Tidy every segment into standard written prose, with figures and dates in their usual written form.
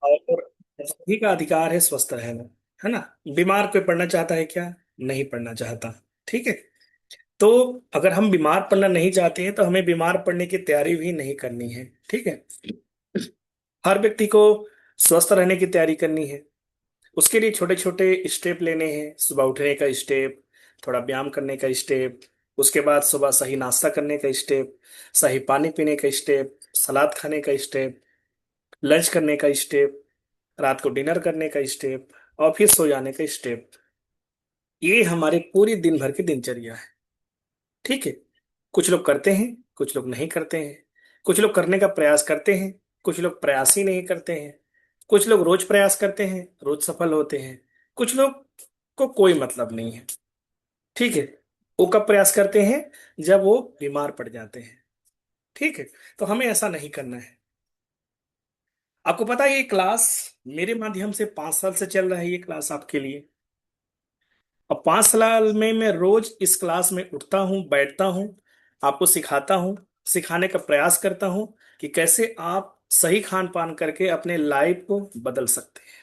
और सभी का अधिकार है स्वस्थ रहना, है ना। बीमार कोई पड़ना चाहता है क्या? नहीं पड़ना चाहता। ठीक है। तो अगर हम बीमार पड़ना नहीं चाहते हैं तो हमें बीमार पड़ने की तैयारी भी नहीं करनी है। ठीक है। हर व्यक्ति को स्वस्थ रहने की तैयारी करनी है। उसके लिए छोटे छोटे स्टेप लेने हैं। सुबह उठने का स्टेप, थोड़ा व्यायाम करने का स्टेप, उसके बाद सुबह सही नाश्ता करने का स्टेप, सही पानी पीने का स्टेप, सलाद खाने का स्टेप, लंच करने का स्टेप, रात को डिनर करने का स्टेप, और फिर सो जाने का स्टेप। ये हमारे पूरी दिन भर की दिनचर्या है। ठीक है। कुछ लोग करते हैं, कुछ लोग नहीं करते हैं। कुछ लोग करने का प्रयास करते हैं, कुछ लोग प्रयास ही नहीं करते हैं। कुछ लोग रोज प्रयास करते हैं, रोज सफल होते हैं। कुछ लोग को कोई मतलब नहीं है। ठीक है। वो कब प्रयास करते हैं? जब वो बीमार पड़ जाते हैं। ठीक है। तो हमें ऐसा नहीं करना है। आपको पता है ये क्लास मेरे माध्यम से 5 साल से चल रहा है, ये क्लास आपके लिए। और 5 साल में मैं रोज इस क्लास में उठता हूँ, बैठता हूँ, आपको सिखाता हूँ, सिखाने का प्रयास करता हूँ कि कैसे आप सही खान पान करके अपने लाइफ को बदल सकते हैं,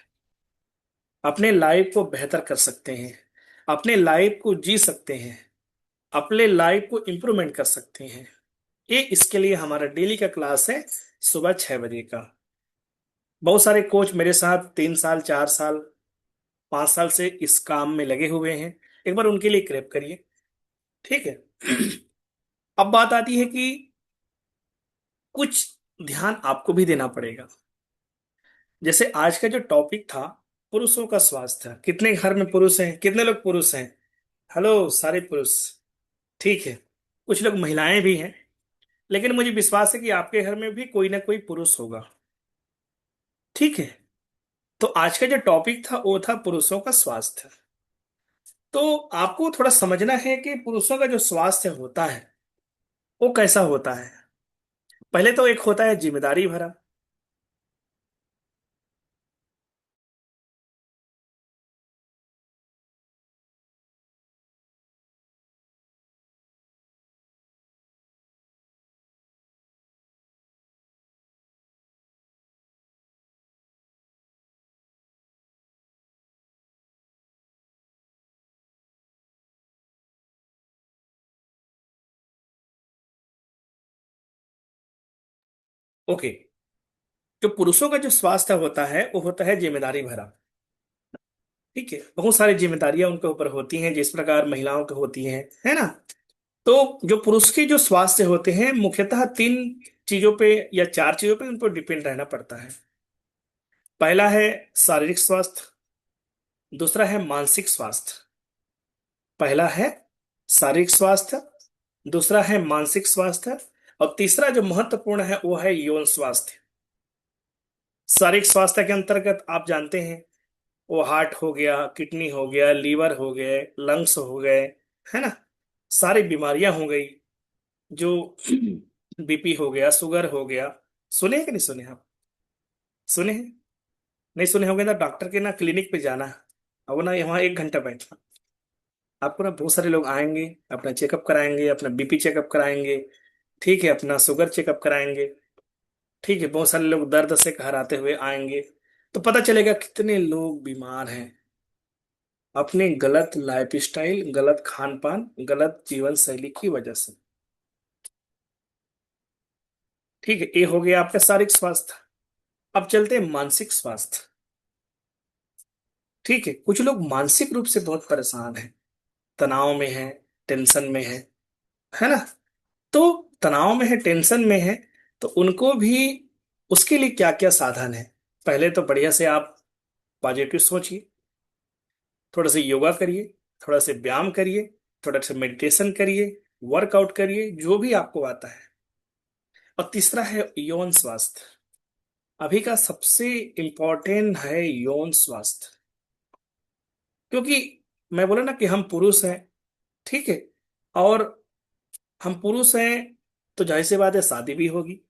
अपने लाइफ को बेहतर कर सकते हैं, अपने लाइफ को जी सकते हैं, अपने लाइफ को इम्प्रूवमेंट कर सकते हैं। ये इसके लिए हमारा डेली का क्लास है, सुबह 6 बजे का। बहुत सारे कोच मेरे साथ 3 साल, 4 साल, 5 साल से इस काम में लगे हुए हैं। एक बार उनके लिए क्लैप करिए। ठीक है। अब बात आती है कि कुछ ध्यान आपको भी देना पड़ेगा। जैसे आज का जो टॉपिक था, पुरुषों का स्वास्थ्य। कितने घर में पुरुष हैं? कितने लोग पुरुष हैं? हेलो सारे पुरुष। ठीक है। कुछ लोग महिलाएं भी हैं, लेकिन मुझे विश्वास है कि आपके घर में भी कोई ना कोई पुरुष होगा। ठीक है। तो आज का जो टॉपिक था वो था पुरुषों का स्वास्थ्य। तो आपको थोड़ा समझना है कि पुरुषों का जो स्वास्थ्य होता है वो कैसा होता है। पहले तो एक होता है जिम्मेदारी भरा। ओके। जो पुरुषों का जो स्वास्थ्य होता है वो होता है जिम्मेदारी भरा। ठीक है। बहुत सारी जिम्मेदारियां उनके ऊपर होती हैं जिस प्रकार महिलाओं की होती हैं, है ना। तो जो पुरुष के जो स्वास्थ्य होते हैं मुख्यतः 3 चीजों पे या 4 चीजों पे उन पर डिपेंड रहना पड़ता है। पहला है शारीरिक स्वास्थ्य, दूसरा है मानसिक स्वास्थ्य। पहला है शारीरिक स्वास्थ्य, दूसरा है मानसिक स्वास्थ्य, और तीसरा जो महत्वपूर्ण है वो है यौन स्वास्थ्य। शारीरिक स्वास्थ्य के अंतर्गत आप जानते हैं वो हार्ट हो गया, किडनी हो गया, लीवर हो गए, लंग्स हो गए, है ना। सारी बीमारियां हो गई जो बीपी हो गया, शुगर हो गया। सुने हैं कि नहीं सुने आप? सुने हैं? नहीं सुने होंगे ना, डॉक्टर के ना क्लिनिक पे जाना। अब ना यहाँ 1 घंटा बैठना। आपको ना बहुत सारे लोग आएंगे, अपना चेकअप कराएंगे, अपना बीपी चेकअप कराएंगे। ठीक है। अपना शुगर चेकअप कराएंगे। ठीक है। बहुत सारे लोग दर्द से घर आते हुए आएंगे। तो पता चलेगा कितने लोग बीमार हैं अपने गलत लाइफस्टाइल, गलत खान पान, गलत जीवन शैली की वजह से। ठीक है। ये हो गया आपका शारीरिक स्वास्थ्य। अब चलते हैं मानसिक स्वास्थ्य। ठीक है। कुछ लोग मानसिक रूप से बहुत परेशान हैं, तनाव में हैं, टेंशन में है ना। तो तनाव में है, टेंशन में है, तो उनको भी उसके लिए क्या क्या साधन है। पहले तो बढ़िया से आप पॉजिटिव सोचिए, थोड़ा सा योगा करिए, थोड़ा से व्यायाम करिए, थोड़ा सा मेडिटेशन करिए, वर्कआउट करिए, जो भी आपको आता है। और तीसरा है यौन स्वास्थ्य। अभी का सबसे इंपॉर्टेंट है यौन स्वास्थ्य। क्योंकि मैं बोला ना कि हम पुरुष हैं। ठीक है। और हम पुरुष हैं तो जाहिर सी बात है शादी भी होगी।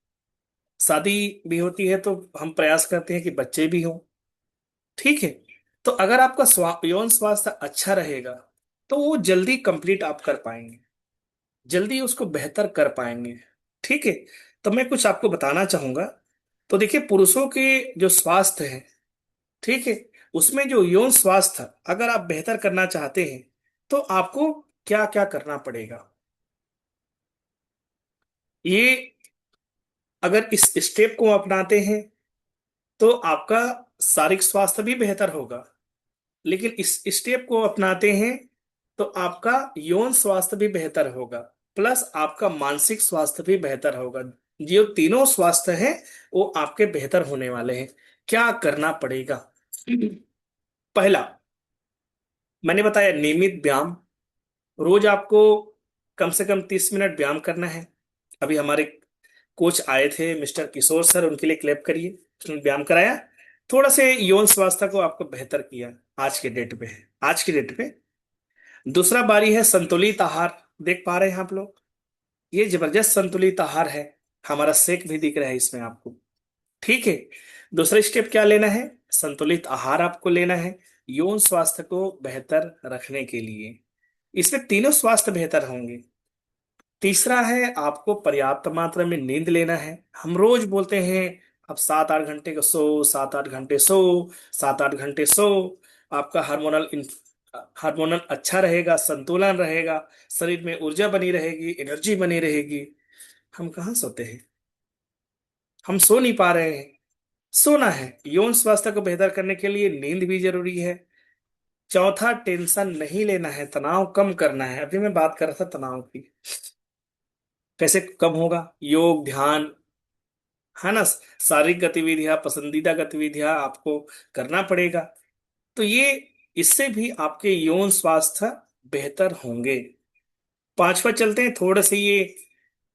शादी भी होती है तो हम प्रयास करते हैं कि बच्चे भी हों। ठीक है। तो अगर आपका यौन स्वास्थ्य अच्छा रहेगा तो वो जल्दी कंप्लीट आप कर पाएंगे, जल्दी उसको बेहतर कर पाएंगे। ठीक है। तो मैं कुछ आपको बताना चाहूंगा तो देखिए पुरुषों के जो स्वास्थ्य है, ठीक है, उसमें जो यौन स्वास्थ्य अगर आप बेहतर करना चाहते हैं तो आपको क्या क्या करना पड़ेगा, ये अगर इस स्टेप को अपनाते हैं तो आपका शारीरिक स्वास्थ्य भी बेहतर होगा। लेकिन इस स्टेप को अपनाते हैं तो आपका यौन स्वास्थ्य भी बेहतर होगा, प्लस आपका मानसिक स्वास्थ्य भी बेहतर होगा। जो तीनों स्वास्थ्य हैं वो आपके बेहतर होने वाले हैं। क्या करना पड़ेगा? पहला, मैंने बताया नियमित व्यायाम। रोज आपको कम से कम 30 मिनट व्यायाम करना है। अभी हमारे कोच आए थे मिस्टर किशोर सर, उनके लिए क्लैप करिए। उसने व्यायाम कराया, थोड़ा से यौन स्वास्थ्य को आपको बेहतर किया। आज के डेट पे है, आज की डेट पे। दूसरा बारी है संतुलित आहार। देख पा रहे हैं आप लोग, ये जबरदस्त संतुलित आहार है। हमारा शेक भी दिख रहा है इसमें आपको, ठीक है। दूसरा स्टेप क्या लेना है? संतुलित आहार आपको लेना है यौन स्वास्थ्य को बेहतर रखने के लिए। इसमें तीनों स्वास्थ्य बेहतर होंगे। तीसरा है आपको पर्याप्त मात्रा में नींद लेना है। हम रोज बोलते हैं अब 7-8 घंटे का सो, 7-8 घंटे सो, 7-8 घंटे सो। आपका हार्मोनल अच्छा रहेगा, संतुलन रहेगा, शरीर में ऊर्जा बनी रहेगी, एनर्जी बनी रहेगी। हम कहाँ सोते हैं? हम सो नहीं पा रहे हैं। सोना है। यौन स्वास्थ्य को बेहतर करने के लिए नींद भी जरूरी है। चौथा, टेंशन नहीं लेना है, तनाव कम करना है। अभी मैं बात कर रहा था तनाव की, कैसे कम होगा? योग, ध्यान, है ना, शारीरिक गतिविधियां, पसंदीदा गतिविधियां आपको करना पड़ेगा। तो ये, इससे भी आपके यौन स्वास्थ्य बेहतर होंगे। पांचवा चलते हैं थोड़े से, ये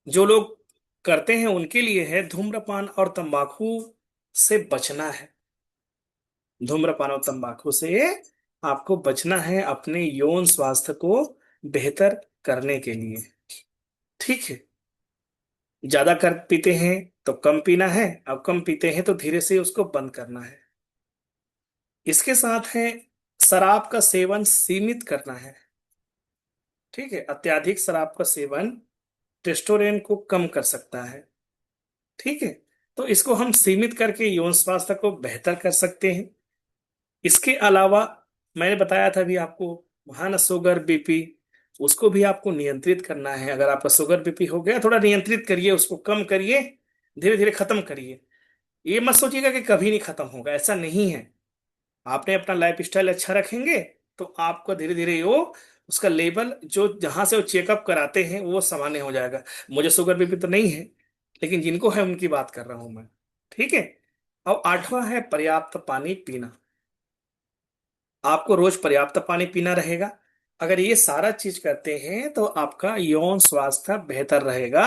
जो लोग करते हैं उनके लिए है, धूम्रपान और तंबाकू से बचना है। धूम्रपान और तंबाकू से आपको बचना है अपने यौन स्वास्थ्य को बेहतर करने के लिए, ठीक है। ज्यादा कर पीते हैं तो कम पीना है, अब कम पीते हैं तो धीरे से उसको बंद करना है। इसके साथ है शराब का सेवन सीमित करना है, ठीक है। अत्यधिक शराब का सेवन टेस्टोरेन को कम कर सकता है, ठीक है। तो इसको हम सीमित करके यौन स्वास्थ्य को बेहतर कर सकते हैं। इसके अलावा मैंने बताया था अभी आपको, वहां ना शुगर बीपी, उसको भी आपको नियंत्रित करना है। अगर आपका शुगर बीपी हो गया, थोड़ा नियंत्रित करिए, उसको कम करिए, धीरे धीरे खत्म करिए। ये मत सोचिएगा कि कभी नहीं खत्म होगा, ऐसा नहीं है। आपने अपना लाइफ स्टाइल अच्छा रखेंगे तो आपको धीरे धीरे वो, उसका लेवल जो जहां से वो चेकअप कराते हैं वो सामान्य हो जाएगा। मुझे शुगर बीपी तो नहीं है, लेकिन जिनको है उनकी बात कर रहा हूं मैं, ठीक है। अब आठवां है पर्याप्त पानी पीना। आपको रोज पर्याप्त पानी पीना रहेगा। अगर ये सारा चीज करते हैं तो आपका यौन स्वास्थ्य बेहतर रहेगा,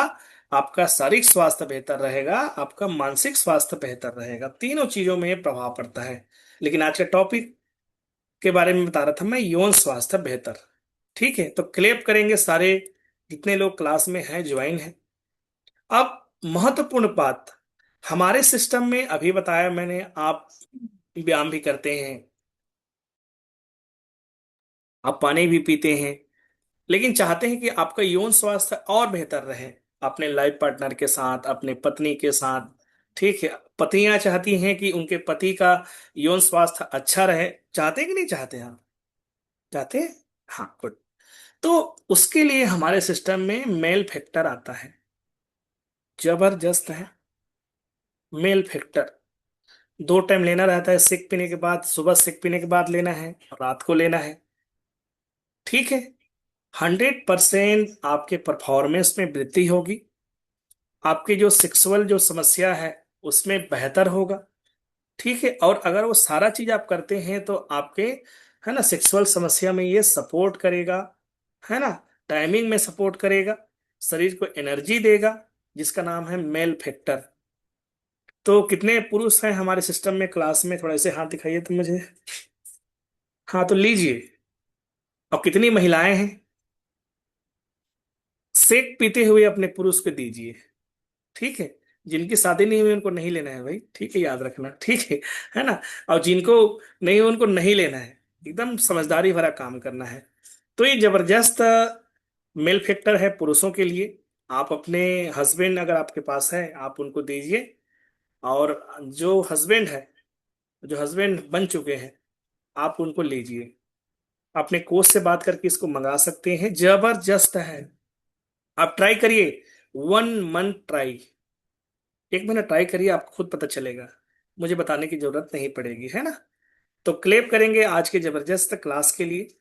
आपका शारीरिक स्वास्थ्य बेहतर रहेगा, आपका मानसिक स्वास्थ्य बेहतर रहेगा। तीनों चीजों में ये प्रभाव पड़ता है। लेकिन आज के टॉपिक के बारे में बता रहा था मैं, यौन स्वास्थ्य बेहतर, ठीक है। तो क्लेप करेंगे सारे जितने लोग क्लास में हैं, ज्वाइन है। अब महत्वपूर्ण बात, हमारे सिस्टम में अभी बताया मैंने, आप व्यायाम भी करते हैं, आप पानी भी पीते हैं, लेकिन चाहते हैं कि आपका यौन स्वास्थ्य और बेहतर रहे अपने लाइफ पार्टनर के साथ, अपने पत्नी के साथ, ठीक है। पत्नियां चाहती हैं कि उनके पति का यौन स्वास्थ्य अच्छा रहे। चाहते हैं कि नहीं चाहते आप? चाहते हैं, हाँ, गुड। तो उसके लिए हमारे सिस्टम में मेल फैक्टर आता है, जबरदस्त है। मेल फैक्टर 2 टाइम लेना रहता है सिक पीने के बाद, सुबह सिक पीने के बाद लेना है और रात को लेना है, ठीक है। 100% आपके परफॉर्मेंस में वृद्धि होगी, आपकी जो सेक्सुअल जो समस्या है उसमें बेहतर होगा, ठीक है। और अगर वो सारा चीज आप करते हैं तो आपके, है ना, सेक्सुअल समस्या में ये सपोर्ट करेगा, है ना, टाइमिंग में सपोर्ट करेगा, शरीर को एनर्जी देगा, जिसका नाम है मेल फैक्टर। तो कितने पुरुष हैं हमारे सिस्टम में क्लास में? थोड़ा से हाथ दिखाइए तो मुझे। हाँ, तो लीजिए। और कितनी महिलाएं हैं? सेक पीते हुए अपने पुरुष को दीजिए, ठीक है। जिनकी शादी नहीं हुई उनको नहीं लेना है भाई, ठीक है, याद रखना, ठीक है ना। और जिनको नहीं हुई उनको नहीं लेना है, एकदम समझदारी भरा काम करना है। तो ये जबरदस्त मेल फैक्टर है पुरुषों के लिए। आप अपने हस्बैंड अगर आपके पास है, आप उनको दीजिए, और जो हस्बैंड बन चुके हैं, आप उनको लीजिए, अपने कोच से बात करके इसको मंगा सकते हैं, जबरदस्त है। आप ट्राई करिए, 1 मंथ ट्राई, एक महीना ट्राई करिए, आपको खुद पता चलेगा, मुझे बताने की जरूरत नहीं पड़ेगी, है ना। तो क्लेप करेंगे आज के जबरदस्त क्लास के लिए।